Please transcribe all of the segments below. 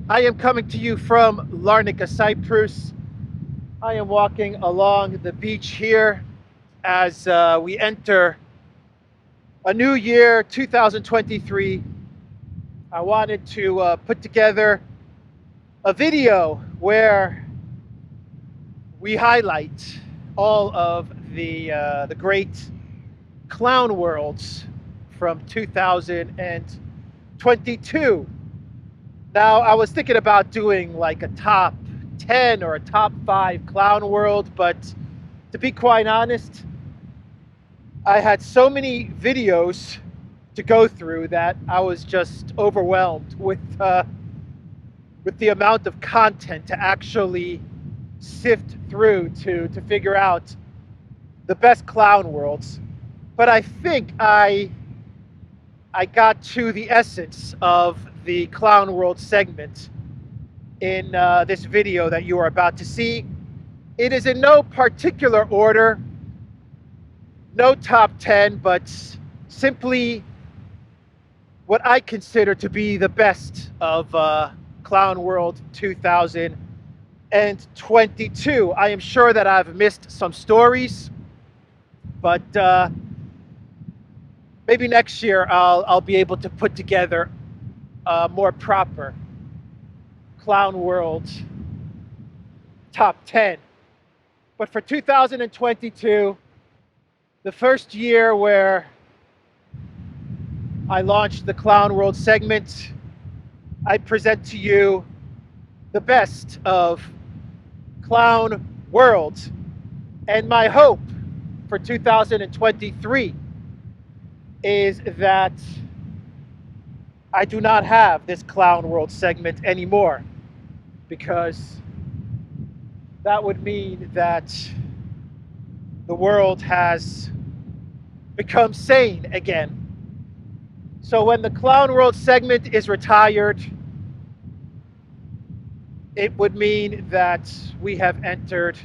I am coming to you from Larnaca, Cyprus. I am walking along the beach here as we enter a new year, 2023. I wanted to put together a video where we highlight all of the great clown worlds from 2022. Now, I was thinking about doing like a top 10 or a top 5 clown world, but to be quite honest, I had so many videos to go through that I was just overwhelmed with the amount of content to actually sift through to figure out the best clown worlds. But I think I got to the essence of the clown world segment in this video that you are about to see. It is in no particular order, no top 10, but simply what I consider to be the best of Clown World 2022. I am sure that I've missed some stories, but maybe next year I'll be able to put together a more proper Clown World top 10. But for 2022, the first year where I launched the Clown World segment, I present to you the best of Clown World. And my hope for 2023 is that I do not have this Clown World segment anymore, because that would mean that the world has become sane again. So when the Clown World segment is retired, it would mean that we have entered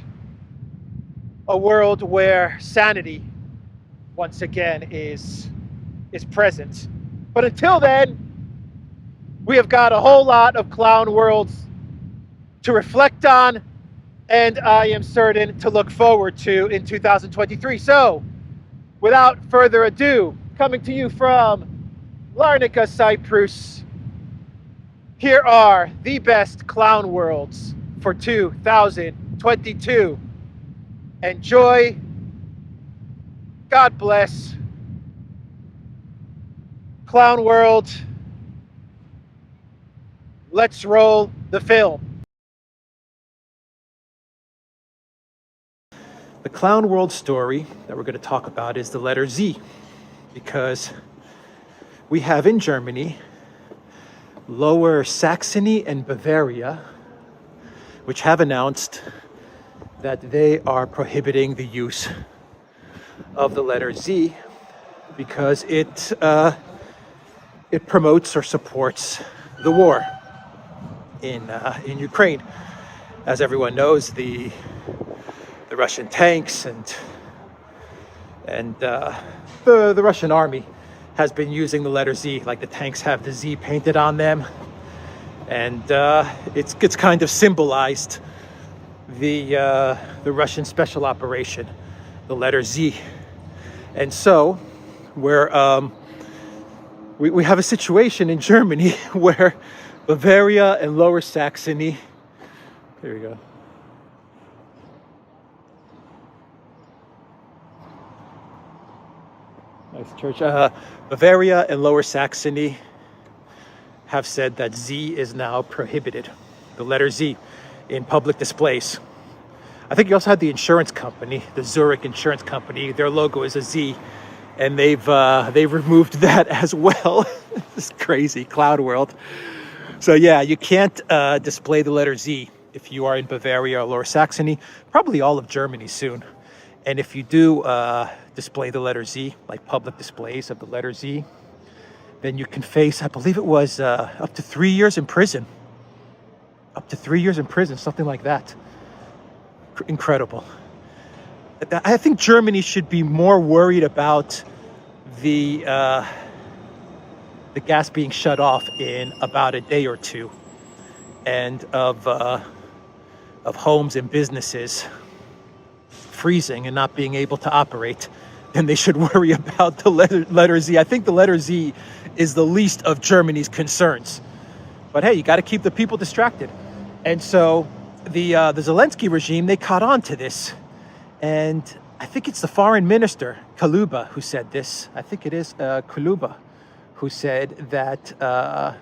a world where sanity once again is present. But until then, we have got a whole lot of clown worlds to reflect on, and I am certain to look forward to in 2023. So, without further ado, coming to you from Larnaca, Cyprus, here are the best clown worlds for 2022. Enjoy. God bless. Clown World. Let's roll the film. The Clown World story that we're going to talk about is the letter Z, because we have in Germany, Lower Saxony and Bavaria, which have announced that they are prohibiting the use of the letter Z because it promotes or supports the war in Ukraine. As everyone knows, the Russian tanks and the Russian army has been using the letter Z. Like, the tanks have the Z painted on them, and it's kind of symbolized the Russian special operation, the letter Z. And so we have a situation in Germany where Bavaria and Lower Saxony, there we go, nice church. Bavaria and Lower Saxony have said that Z is now prohibited, the letter Z, in public displays. I think you also had the insurance company, the Zurich insurance company. Their logo is a Z, and they've removed that as well. This is crazy, Cloud World. So yeah, you can't display the letter Z if you are in Bavaria or Lower Saxony, probably all of Germany soon. And if you do display the letter Z, like public displays of the letter Z, then you can face, I believe it was up to 3 years in prison. Up to 3 years in prison, something like that. Incredible. I think Germany should be more worried about the gas being shut off in about a day or two and of homes and businesses freezing and not being able to operate, then they should worry about the letter Z. I think the letter Z is the least of Germany's concerns. But hey, you got to keep the people distracted. And so the Zelensky regime, they caught on to this. And I think it's the foreign minister, Kaluba, who said this. I think it is Kaluba who said that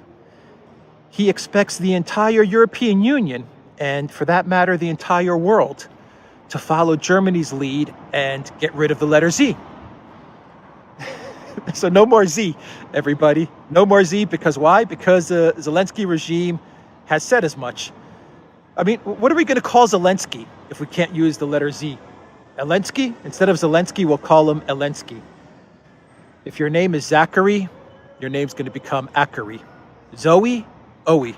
he expects the entire European Union, and for that matter, the entire world, to follow Germany's lead and get rid of the letter Z. So no more Z, everybody. No more Z, because why? Because the Zelensky regime has said as much. I mean, what are we going to call Zelensky if we can't use the letter Z? Elensky? Instead of Zelensky, we'll call him Elensky. If your name is Zachary, your name's going to become Akari. Zoe, Oe.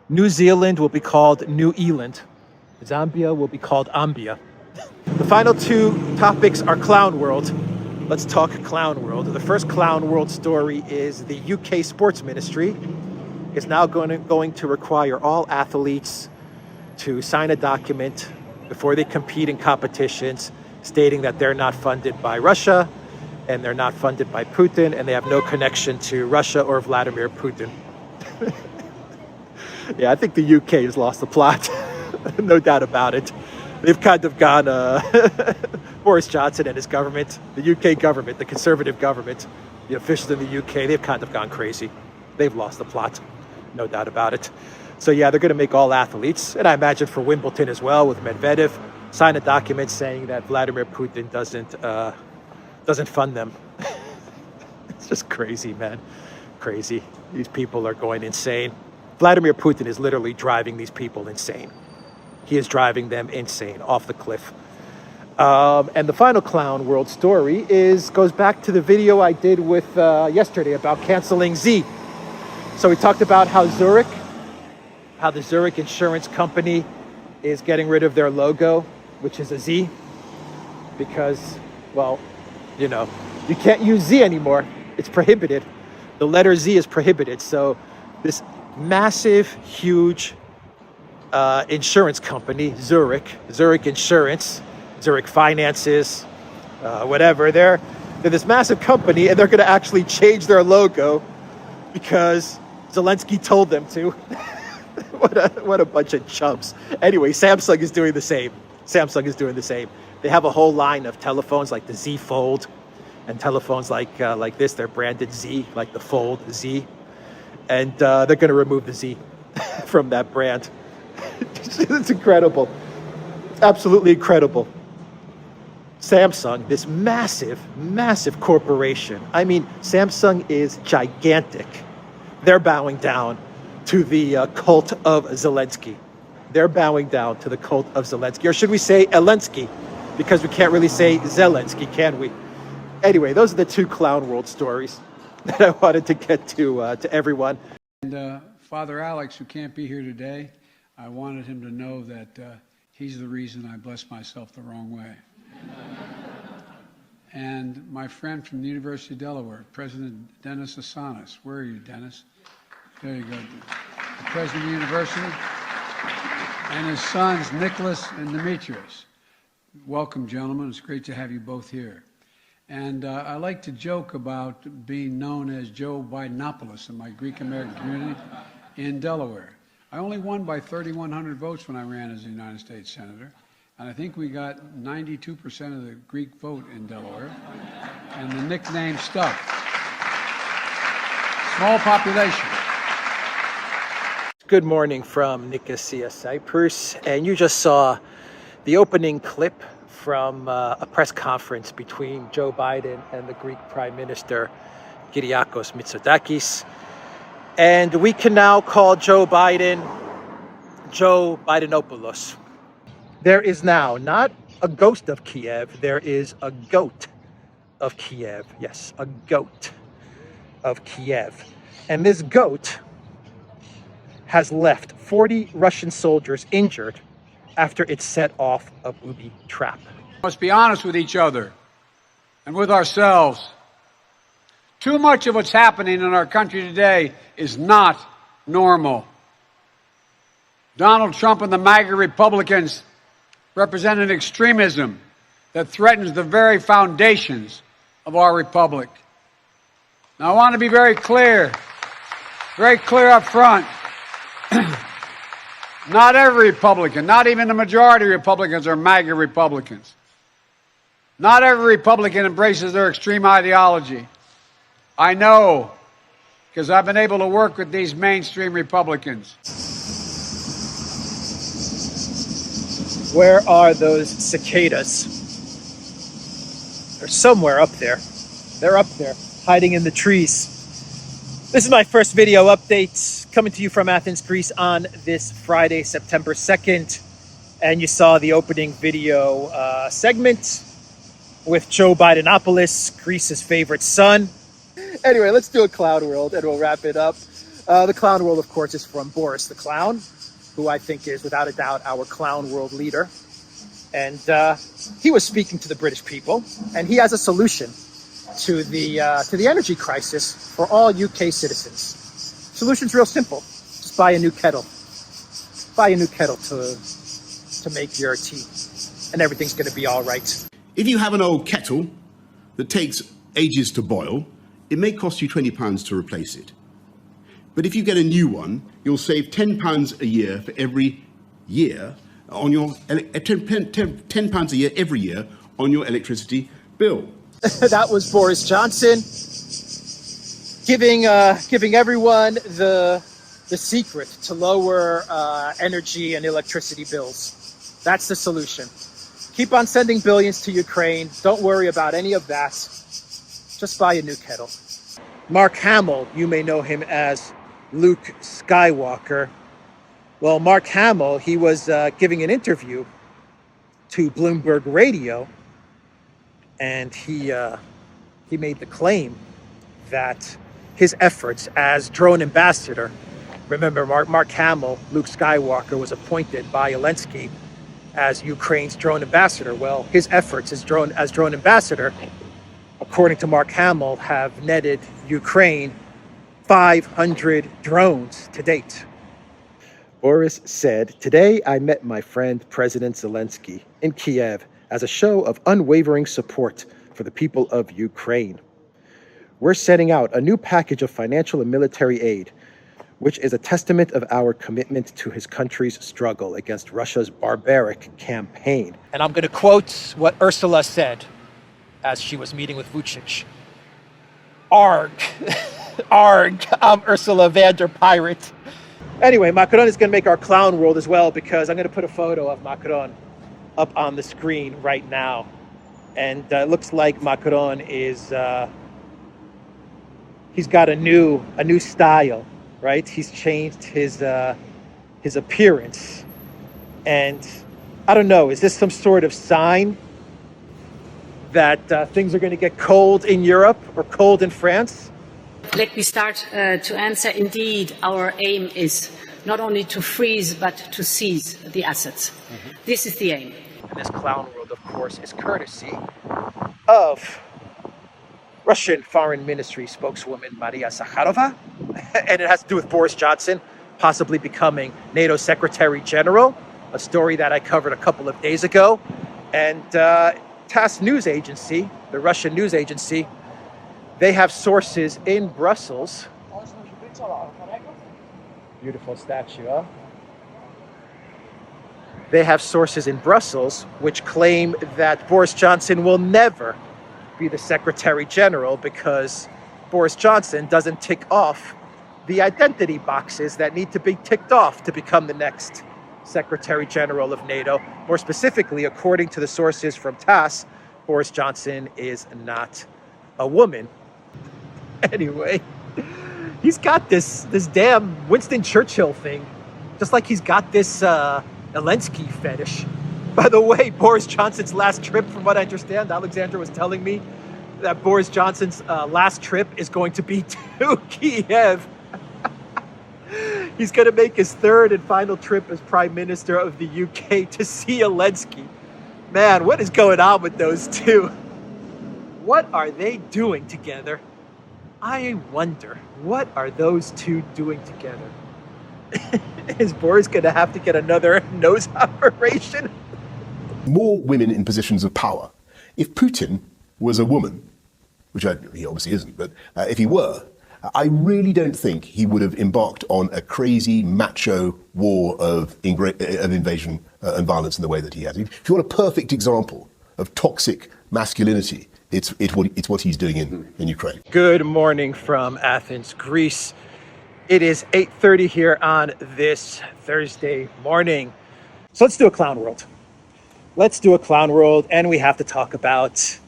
New Zealand will be called New Eland. Zambia will be called Ambia. The final two topics are Clown World. Let's talk Clown World. The first Clown World story is the UK Sports Ministry is now going to require all athletes to sign a document before they compete in competitions stating that they're not funded by Russia and they're not funded by Putin and they have no connection to Russia or Vladimir Putin. Yeah, I think the UK has lost the plot. No doubt about it. They've kind of gone, Boris Johnson and his government, the UK government, the conservative government, the officials in the UK, they've kind of gone crazy. They've lost the plot, no doubt about it. So yeah, they're going to make all athletes, and I imagine for Wimbledon as well, with Medvedev, sign a document saying that Vladimir Putin doesn't fund them. It's just crazy, man. Crazy. These people are going insane. Vladimir Putin is literally driving these people insane. He is driving them insane, off the cliff. And the final Clown World story goes back to the video I did with yesterday about canceling Z. So we talked about how the Zurich insurance company is getting rid of their logo, which is a Z, because, well, you know, you can't use Z anymore. It's prohibited. The letter Z is prohibited. So this massive, huge insurance company, Zurich Insurance, Zurich Finances, whatever. They're this massive company, and they're going to actually change their logo because Zelensky told them to. What a bunch of chumps. Anyway, Samsung is doing the same. They have a whole line of telephones like the Z Fold, and telephones like this. They're branded Z, like the Fold Z, and they're going to remove the Z from that brand. It's incredible. It's absolutely incredible. Samsung, this massive, massive corporation. I mean, Samsung is gigantic. They're bowing down to the cult of Zelensky. They're bowing down to the cult of Zelensky. Or should we say Elensky? Because we can't really say Zelensky, can we? Anyway, those are the two Clown World stories that I wanted to get to everyone. And Father Alex, who can't be here today, I wanted him to know that he's the reason I blessed myself the wrong way. And my friend from the University of Delaware, President Dennis Asanis. Where are you, Dennis? There you go. The President of the University. And his sons, Nicholas and Demetrius. Welcome, gentlemen. It's great to have you both here. And I like to joke about being known as Joe Bidenopoulos in my Greek-American community in Delaware. I only won by 3,100 votes when I ran as a United States Senator. And I think we got 92% of the Greek vote in Delaware. And the nickname stuck. Small population. Good morning from Nicosia, Cyprus. And you just saw the opening clip from a press conference between Joe Biden and the Greek Prime Minister, Kyriakos Mitsotakis. And we can now call Joe Biden, Joe Bidenopoulos. There is now not a ghost of Kiev, there is a goat of Kiev. Yes, a goat of Kiev. And this goat has left 40 Russian soldiers injured after it set off a booby trap. We must be honest with each other and with ourselves. Too much of what's happening in our country today is not normal. Donald Trump and the MAGA Republicans represent an extremism that threatens the very foundations of our republic. Now, I want to be very clear up front. Not every Republican, not even the majority of Republicans are MAGA Republicans. Not every Republican embraces their extreme ideology. I know, because I've been able to work with these mainstream Republicans. Where are those cicadas? They're somewhere up there. They're up there, hiding in the trees. This is my first video update coming to you from Athens, Greece on this Friday, September 2nd. And you saw the opening video segment with Joe Bidenopoulos, Greece's favorite son. Anyway, let's do a clown world and we'll wrap it up. The clown world, of course, is from Boris the Clown, who I think is without a doubt our clown world leader. And he was speaking to the British people, and he has a solution to the energy crisis for all UK citizens. Solution's real simple. Just buy a new kettle. Buy a new kettle to make your tea, and everything's going to be all right. If you have an old kettle that takes ages to boil, it may cost you £20 to replace it. But if you get a new one, you'll save £10 a year for every year on your £10 a year every year on your electricity bill. That was Boris Johnson giving everyone the secret to lower energy and electricity bills. That's the solution. Keep on sending billions to Ukraine. Don't worry about any of that. Just buy a new kettle. Mark Hamill, you may know him as Luke Skywalker. Well, Mark Hamill, he was giving an interview to Bloomberg Radio, and he made the claim that his efforts as drone ambassador, remember Mark Hamill, Luke Skywalker, was appointed by Zelensky as Ukraine's drone ambassador. Well, his efforts as drone ambassador, according to Mark Hamill, have netted Ukraine 500 drones to date. Boris said, "Today I met my friend President Zelensky in Kiev as a show of unwavering support for the people of Ukraine. We're setting out a new package of financial and military aid, which is a testament of our commitment to his country's struggle against Russia's barbaric campaign." And I'm going to quote what Ursula said as she was meeting with Vucic. "Arg, arg, I'm Ursula von der Pirate." Anyway, Macron is going to make our clown world as well, because I'm going to put a photo of Macron up on the screen right now. And it looks like Macron is, he's got a new style, right? He's changed his appearance. And I don't know, is this some sort of sign that things are going to get cold in Europe or cold in France? Let me start to answer. Indeed, our aim is not only to freeze, but to seize the assets. Mm-hmm. This is the aim. And this clown world, of course, is courtesy of Russian Foreign Ministry spokeswoman Maria Zakharova. And it has to do with Boris Johnson possibly becoming NATO Secretary General, a story that I covered a couple of days ago. And TASS news agency, the Russian news agency, they have sources in Brussels. Beautiful statue, huh? They have sources in Brussels which claim that Boris Johnson will never be the Secretary General because Boris Johnson doesn't tick off the identity boxes that need to be ticked off to become the next Secretary General of NATO. More specifically, according to the sources from TASS, Boris Johnson is not a woman. Anyway, he's got this damn Winston Churchill thing, just like he's got this Zelensky fetish. By the way, Boris Johnson's last trip, from what I understand, Alexandra was telling me that Boris Johnson's last trip is going to be to Kiev. He's going to make his third and final trip as Prime Minister of the UK to see Zelensky. Man, what is going on with those two? What are they doing together? I wonder, what are those two doing together? Is Boris going to have to get another nose operation? More women in positions of power. If Putin was a woman, which he obviously isn't, but if he were, I really don't think he would have embarked on a crazy macho war of invasion and violence in the way that he has. If you want a perfect example of toxic masculinity, it's what he's doing in Ukraine. Good morning from Athens, Greece. It is 8:30 here on this Thursday morning. So let's do a clown world. Let's do a clown world, and we have to talk about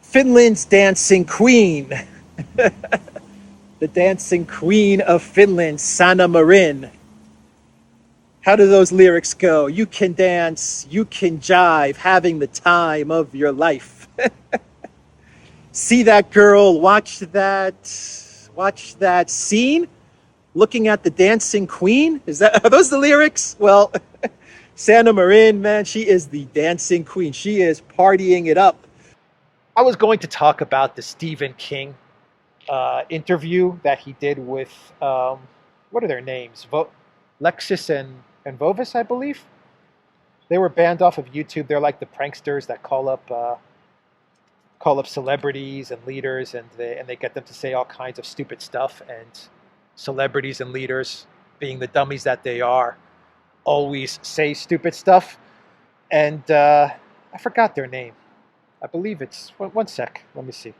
Finland's dancing queen. The dancing queen of Finland, Sanna Marin. How do those lyrics go? You can dance, you can jive, having the time of your life. See that girl, watch that scene, looking at the dancing queen. Are those the lyrics? Well, Sanna Marin, man, she is the dancing queen. She is partying it up. I was going to talk about the Stephen King interview that he did with, what are their names? Lexus and Vovis, I believe. They were banned off of YouTube. They're like the pranksters that call up celebrities and leaders, and they get them to say all kinds of stupid stuff. And celebrities and leaders, being the dummies that they are, always say stupid stuff. And I forgot their name. I believe it's one sec. Let me see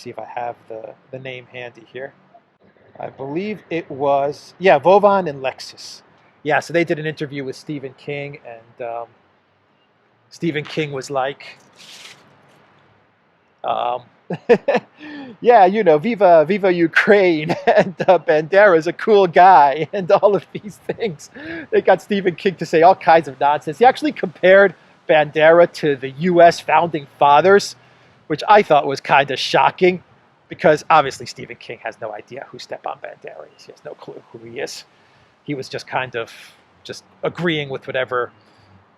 if I have the name handy here. I believe it was, Vovan and Lexus. Yeah, so they did an interview with Stephen King, and Stephen King was like, yeah, you know, Viva Ukraine, and Bandera's a cool guy, and all of these things. They got Stephen King to say all kinds of nonsense. He actually compared Bandera to the U.S. founding fathers, which I thought was kind of shocking, because obviously Stephen King has no idea who Stepan Bandera is. He has no clue who he is. He was just kind of just agreeing with whatever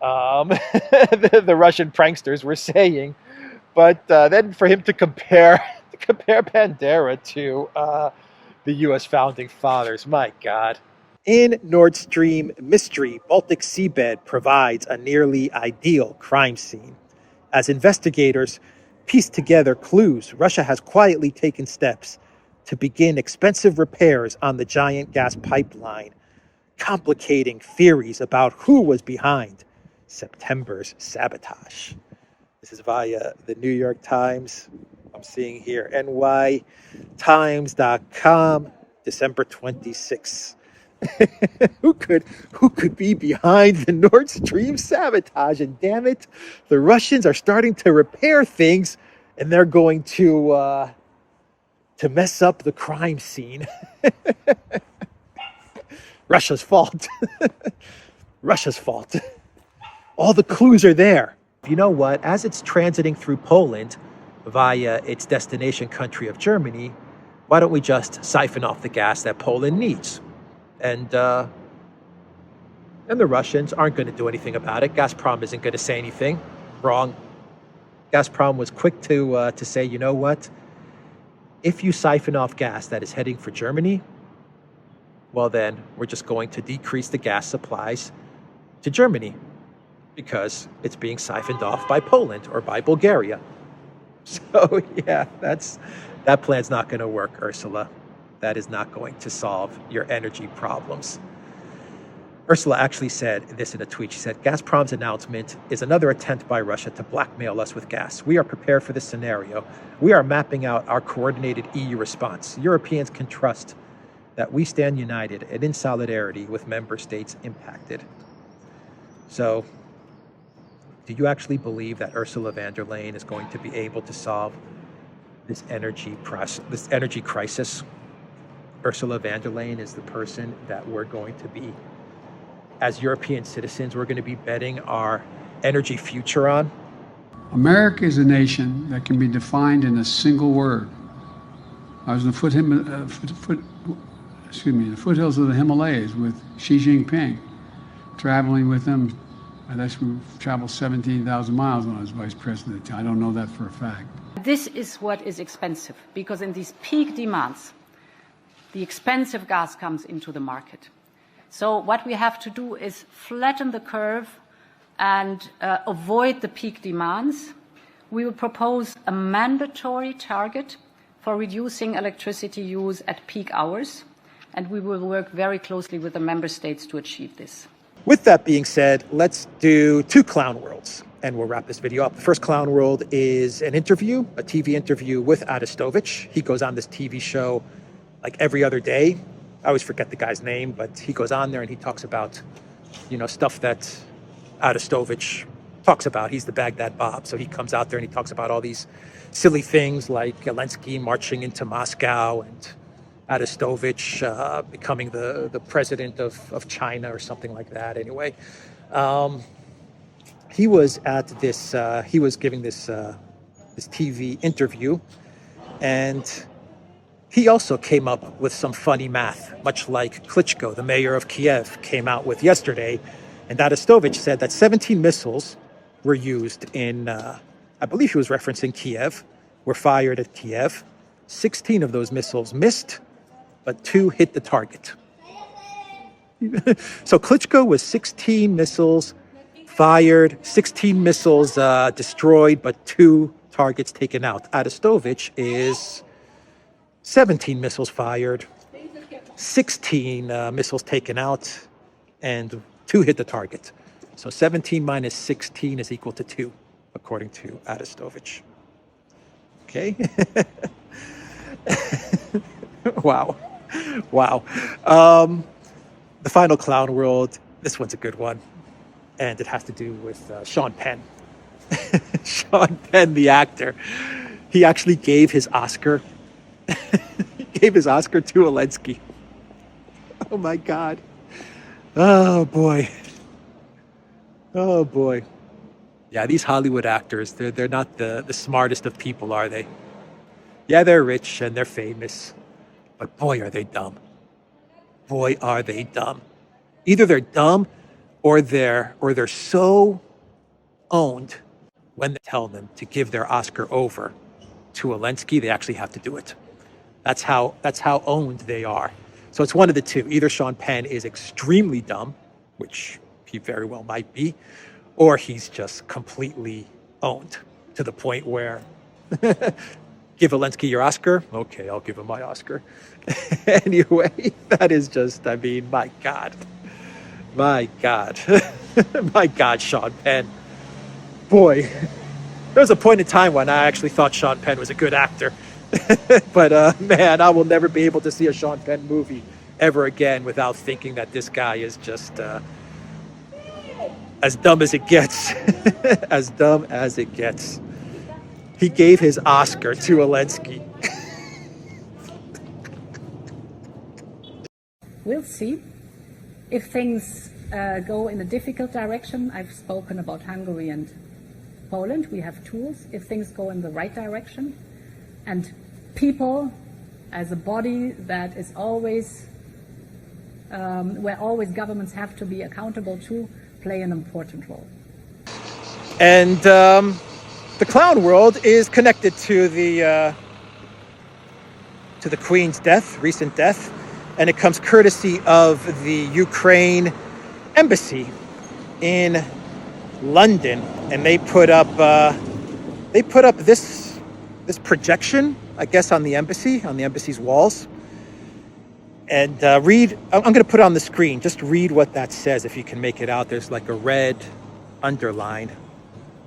the Russian pranksters were saying. But then for him to compare Bandera to the U.S. founding fathers, my God. In Nord Stream mystery, Baltic seabed provides a nearly ideal crime scene. As investigators piece together clues, Russia has quietly taken steps to begin expensive repairs on the giant gas pipeline, complicating theories about who was behind September's sabotage. This is via the New York Times. I'm seeing here nytimes.com, December 26th. Who could be behind the Nord Stream sabotage? And damn it, the Russians are starting to repair things, and they're going to mess up the crime scene. Russia's fault. Russia's fault. All the clues are there. You know what? As it's transiting through Poland via its destination country of Germany, why don't we just siphon off the gas that Poland needs? And the Russians aren't going to do anything about it. Gazprom isn't going to say anything. Wrong. Gazprom was quick to say, you know what? If you siphon off gas that is heading for Germany, well then, we're just going to decrease the gas supplies to Germany because it's being siphoned off by Poland or by Bulgaria. So yeah, that plan's not going to work, Ursula. That is not going to solve your energy problems. Ursula actually said this in a tweet. She said, Gazprom's announcement is another attempt by Russia to blackmail us with gas. We are prepared for this scenario. We are mapping out our coordinated EU response. Europeans can trust that we stand united and in solidarity with member states impacted. So, do you actually believe that Ursula von der Leyen is going to be able to solve this energy crisis? Ursula von der Leyen is the person that we're going to be, as European citizens, we're going to be betting our energy future on. America is a nation that can be defined in a single word. I was in the foothills of the Himalayas with Xi Jinping, traveling with him. I actually traveled 17,000 miles when I was vice president. I don't know that for a fact. This is what is expensive, because in these peak demands, the expensive gas comes into the market. So what we have to do is flatten the curve and avoid the peak demands. We will propose a mandatory target for reducing electricity use at peak hours, and we will work very closely with the member states to achieve this. With that being said, let's do 2 clown worlds, and we'll wrap this video up. The first clown world is an interview, a TV interview with Arestowicz. He goes on this TV show like every other day. I always forget the guy's name, but he goes on there and he talks about, stuff that Arestowicz talks about. He's the Baghdad Bob. So he comes out there and he talks about all these silly things like Zelensky marching into Moscow and Arestowicz becoming the president of China or something like that. Anyway, he was at this, he was giving this TV interview, and he also came up with some funny math, much like Klitschko, the mayor of Kiev, came out with yesterday. And Arestowicz said that 17 missiles were used in, I believe he was referencing Kiev, were fired at Kiev. 16 of those missiles missed, but 2 hit the target. So Klitschko was 16 missiles fired, 16 missiles destroyed, but 2 targets taken out. Arestowicz is 17 missiles fired, 16 missiles taken out, and 2 hit the target. So 17 minus 16 is equal to 2, according to Arestowicz. Okay. Wow. The final clown world, this one's a good one. And it has to do with Sean Penn. Sean Penn, the actor, he actually gave his Oscar. He gave his Oscar to Zelensky. Oh my God. Oh boy. Yeah, these Hollywood actors, they're not the smartest of people, are they? Yeah, they're rich and they're famous, but boy, are they dumb. Boy, are they dumb. Either they're dumb or they're so owned when they tell them to give their Oscar over to Zelensky, they actually have to do it. That's how owned they are. So it's one of the two. Either Sean Penn is extremely dumb, which he very well might be, or he's just completely owned to the point where give Zelensky your Oscar? Okay, I'll give him my Oscar. Anyway, that is just, I mean, my God. My God, Sean Penn. Boy, there was a point in time when I actually thought Sean Penn was a good actor. But man, I will never be able to see a Sean Penn movie ever again without thinking that this guy is just as dumb as it gets. As dumb as it gets. He gave his Oscar to Zelensky. We'll see. If things go in a difficult direction, I've spoken about Hungary and Poland. We have tools. If things go in the right direction, and people as a body that is always, where always governments have to be accountable to, play an important role. And the clown world is connected to the Queen's death, recent death, and it comes courtesy of the Ukraine embassy in London, and they put up this projection, I guess, on the embassy's walls. And read. I'm going to put it on the screen. Just read what that says if you can make it out. There's like a red underline,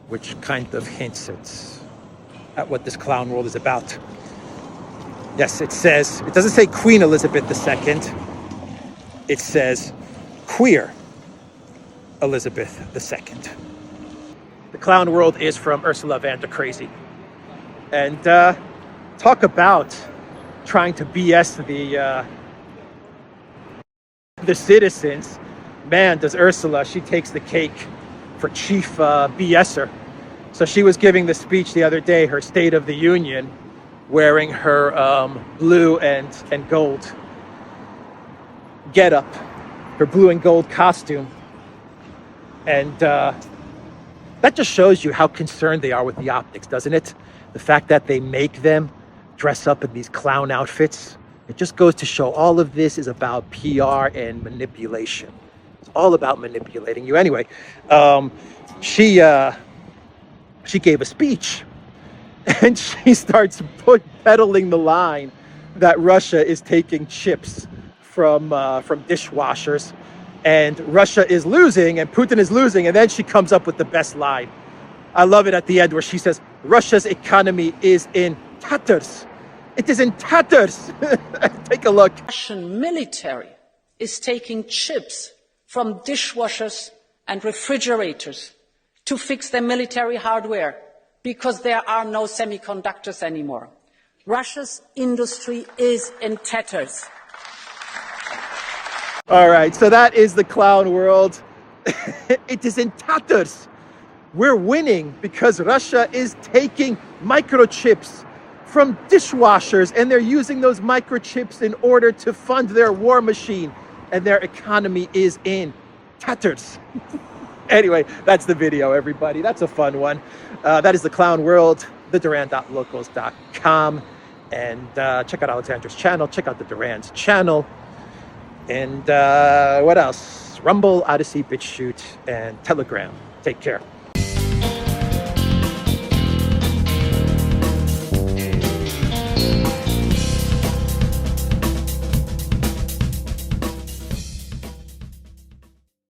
which kind of hints at what this clown world is about. Yes, it says. It doesn't say Queen Elizabeth II. It says Queer Elizabeth II. The clown world is from Ursula van der Crazy. And talk about trying to BS the citizens. Man, does Ursula, she takes the cake for chief BSer. So she was giving the speech the other day, her State of the Union, wearing her blue and gold getup, her blue and gold costume. And that just shows you how concerned they are with the optics, doesn't it? The fact that they make them dress up in these clown outfits It just goes to show all of this is about PR and manipulation. It's all about manipulating you. Anyway, she gave a speech, and she starts peddling the line that Russia is taking chips from dishwashers, and Russia is losing, and Putin is losing, and then she comes up with the best line. I love it at the end where she says, Russia's economy is in tatters. It is in tatters. Take a look. Russian military is taking chips from dishwashers and refrigerators to fix their military hardware because there are no semiconductors anymore. Russia's industry is in tatters. All right, so that is the clown world. It is in tatters. We're winning because Russia is taking microchips from dishwashers, and they're using those microchips in order to fund their war machine, and their economy is in tatters. Anyway, that's the video, everybody. That's a fun one. That is the clown world, theduran.locals.com. And check out Alexandra's channel. Check out the Duran's channel. And what else? Rumble, ODYSEE, BitChute, and Telegram. Take care.